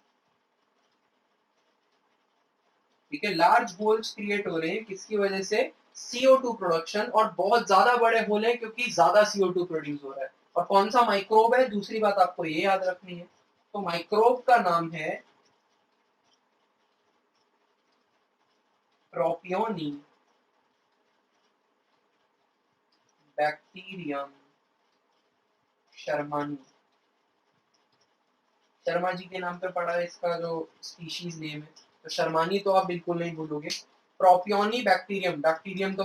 ठीक है, लार्ज होल्स क्रिएट हो रहे हैं किसकी वजह से, CO2 प्रोडक्शन, और बहुत ज्यादा बड़े होल हैं क्योंकि ज्यादा CO2 प्रोड्यूस हो रहा है। और कौन सा माइक्रोब है, दूसरी बात आपको ये याद रखनी है, तो माइक्रोब का नाम है प्रोपियोनी बैक्टीरियम शर्मानी। शर्मा जी के नाम पे पड़ा है इसका जो स्पीशीज नेम है, तो शर्मानी तो आप बिल्कुल नहीं भूलोगे। प्रोपियोनी बैक्टीरियम, बैक्टीरियम तो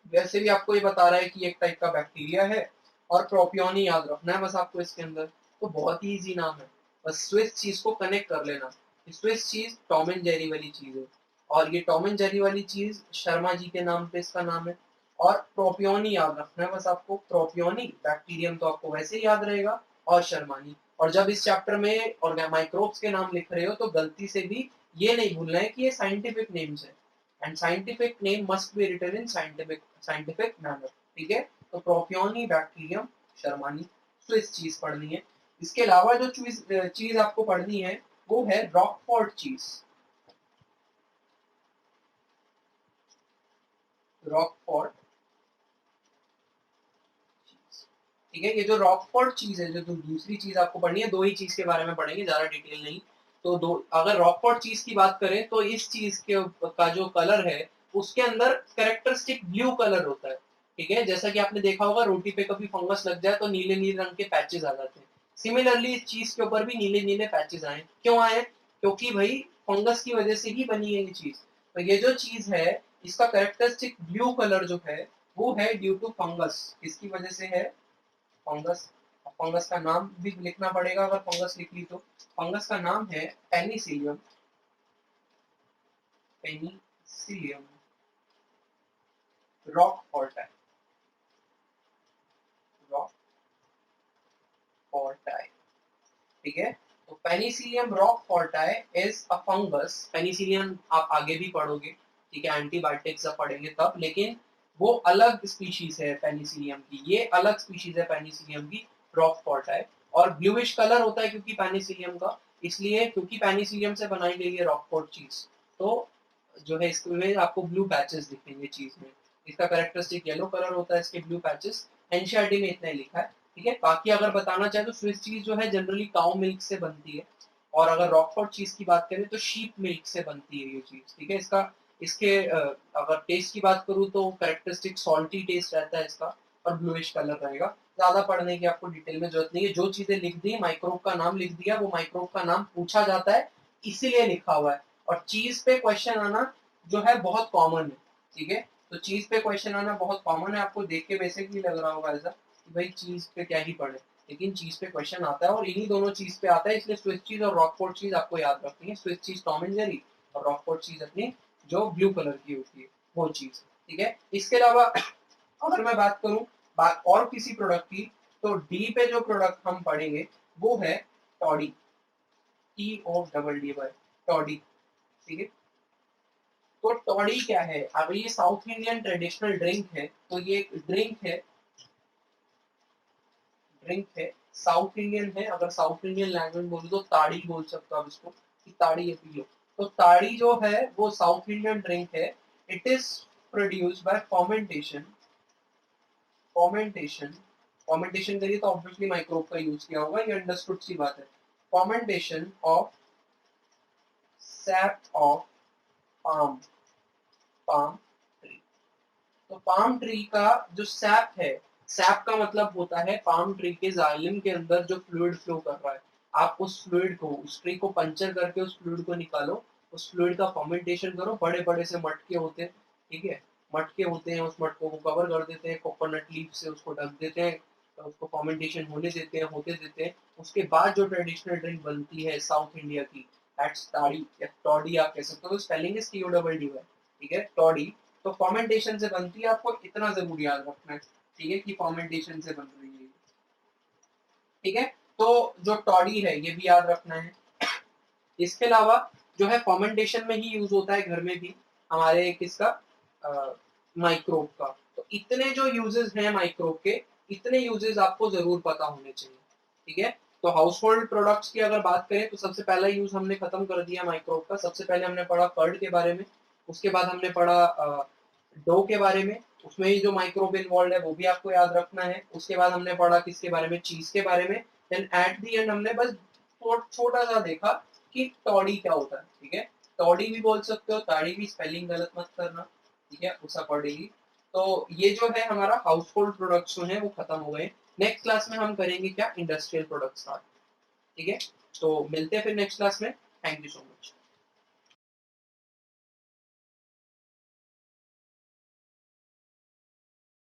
वैसे भी आपको ये बता रहा है कि एक टाइप का बैक्टीरिया है, और प्रोपियोनी याद रखना है बस आपको इसके अंदर, तो बहुत ही इजी नाम है, बस स्विस चीज को कनेक्ट कर लेना। Swiss cheese Tom and Jerry वाली चीज है, और ये टॉम एंड जेरी वाली चीज शर्मा जी के नाम पे इसका नाम है। और प्रोपियोनी याद रखना है बस आपको, प्रोपियोनी बैक्टीरियम तो आपको वैसे ही याद रहेगा, और शर्मानी। और जब इस चैप्टर में और माइक्रोब्स के नाम लिख रहे हो तो गलती से भी ये नहीं भूलना है कि ये साइंटिफिक नेम्स है, and scientific name must be written in scientific manner. ठीक है, तो प्रोपियोनी बैक्टीरियम शर्मानी स्विस चीज पढ़नी है। इसके अलावा जो चीज चीज आपको पढ़नी है वो है रॉकफोर्ट चीज, रॉकफोर्ट। ठीक है, ये जो रॉकफोर्ट चीज है, जो दूसरी चीज आपको पढ़नी है, दो ही चीज के बारे में पढ़ेंगे, ज्यादा डिटेल नहीं। तो दो, अगर रॉकफोर्ट चीज की बात करें तो इस चीज के का जो कलर है उसके अंदर कैरेक्टरिस्टिक ब्लू कलर होता है। ठीक है, जैसा कि आपने देखा होगा रोटी पे कभी फंगस लग जाए तो नीले नीले रंग के पैचेस आ जाते हैं, सिमिलरली इस चीज के ऊपर भी नीले नीले पैचेस आए, क्यों आए, क्योंकि भाई फंगस की वजह से ही बनी है ये चीज। तो ये जो चीज है इसका कैरेक्टरिस्टिक ब्लू कलर जो है वो है ड्यू टू फंगस, किसकी वजह से है, फंगस। फंगस का नाम भी लिखना पड़ेगा, अगर फंगस लिख ली तो फंगस का नाम है पेनिसिलियम पेनिसिलियम रॉकफोर्टाई, रॉकफोर्टाई, ठीक है। तो penicillium roqueforti is a fungus. Penicillium आप आगे भी पढ़ोगे, ठीक है, एंटीबायोटिक्स जब पढ़ेंगे तब, लेकिन वो अलग स्पीशीज है पेनिसिलियम की, ये अलग स्पीशीज है पेनिसिलियम की, रॉकफोर्टाई। और ब्लूइश कलर होता है क्योंकि पेनिसिलियम का, इसलिए क्योंकि पेनिसिलियम से बनाई गई है रॉकफोर्ट चीज, तो जो है इसमें आपको ब्लू पैचेस दिखेंगे चीज में। इसका कैरेक्टरिस्टिक येलो कलर होता है, इसके ब्लू पैचेस। एनसीईआरटी में इतना ही लिखा है, ठीक है। बाकी अगर बताना चाहे तो स्विस चीज जो है जनरली काउ मिल्क से बनती है, और अगर रॉकफोर्ट चीज की बात करें तो शीप मिल्क से बनती है ये चीज, ठीक है। इसके अगर टेस्ट की बात करूँ तो कैरेक्टरिस्टिक सॉल्टी टेस्ट रहता है इसका, और ब्लूइश कलर रहेगा। ज्यादा पढ़ने की आपको डिटेल में जरूरत नहीं है, जो चीजें लिख दी, माइक्रोब का नाम लिख दिया, वो माइक्रोब का नाम पूछा जाता है इसीलिए लिखा हुआ है। और चीज पे क्वेश्चन आना जो है बहुत कॉमन है, ठीक है। तो चीज पे क्वेश्चन आना बहुत कॉमन है, आपको देख के बेसिकली लग रहा होगा ऐसा कि भाई चीज पे क्या ही पढ़े, लेकिन चीज पे क्वेश्चन आता है और इन्हीं दोनों चीज पे आता है, इसलिए स्विस चीज और रॉकफोर्ट चीज आपको याद रखनी है। Swiss cheese Tom and Jerry और रॉकफोर्ट चीज अपनी जो ब्लू कलर की होती है वो चीज, ठीक है। इसके अलावा अगर मैं बात करूं बात और किसी प्रोडक्ट की, तो डी पे जो प्रोडक्ट हम पढ़ेंगे वो है टॉडी, TODDY, टॉडी, ठीक है। तो टॉडी क्या है? अगर ये साउथ इंडियन ट्रेडिशनल ड्रिंक है, तो ये एक ड्रिंक है साउथ इंडियन है। अगर साउथ इंडियन लैंग्वेज बोलो तो ताड़ी बोल सकते हो आप इसको, कि ताड़ी ये पी लो। तो ताड़ी जो है वो साउथ इंडियन ड्रिंक है। It is produced by fermentation, fermentation fermentation करिए तो ऑब्वियसली माइक्रोब का यूज किया होगा, ये अंडरस्टूड सी बात है। Fermentation of SAP of palm, palm tree. तो पाम ट्री का जो सैप है, सैप का मतलब होता है पाम ट्री के जाइलम के अंदर जो फ्लूइड फ्लो कर रहा है, आप उस फ्लूइड को, उस ट्री को पंचर करके उस फ्लूइड को निकालो, उस फ्लूइड का फर्मेंटेशन करो। बड़े बड़े से मटके होते हैं, ठीक है, मटके होते हैं, उस मटकों को कवर कर देते हैं कोकोनट लीफ से, उसको ढक देते हैं, तो उसको फर्मेंटेशन होने देते हैं, होते देते हैं। उसके बाद जो ट्रेडिशनल ड्रिंक बनती है साउथ इंडिया की, दैट्स ताड़ी या टॉडी आप कह सकते हो। स्पेलिंग इज TODDY, ठीक है, टॉडी। तो फर्मेंटेशन से बनती है, आपको इतना जरूर याद रखना है, ठीक है, कि फर्मेंटेशन से बन रही है, ठीक है। तो जो टॉडी है ये भी याद रखना है। इसके अलावा जो है फर्मेंटेशन में ही यूज होता है घर में भी हमारे, किसका, माइक्रोब का। तो इतने जो यूजेस हैं माइक्रोब के, इतने यूजेस आपको जरूर पता होने चाहिए, ठीक है। तो हाउस होल्ड प्रोडक्ट्स की अगर बात करें तो सबसे पहला यूज हमने खत्म कर दिया माइक्रोब का। सबसे पहले हमने पढ़ा कर्ड के बारे में, उसके बाद हमने पढ़ा डो के बारे में, उसमें ही जो माइक्रोब इन्वॉल्व है वो भी आपको याद रखना है। उसके बाद हमने पढ़ा किसके बारे में, चीज के बारे में। देन एट द एंड हमने बस छोटा सा देखा कि टॉडी क्या होता है, ठीक है। टॉडी भी बोल सकते हो, ताड़ी भी, स्पेलिंग गलत मत करना, ठीक है, उषा पड़ेगी। तो ये जो है हमारा हाउस होल्ड प्रोडक्ट्स जो है वो खत्म हो गए। नेक्स्ट क्लास में हम करेंगे क्या, इंडस्ट्रियल प्रोडक्ट्स का, ठीक है। तो मिलते हैं फिर नेक्स्ट क्लास में। Thank you so much.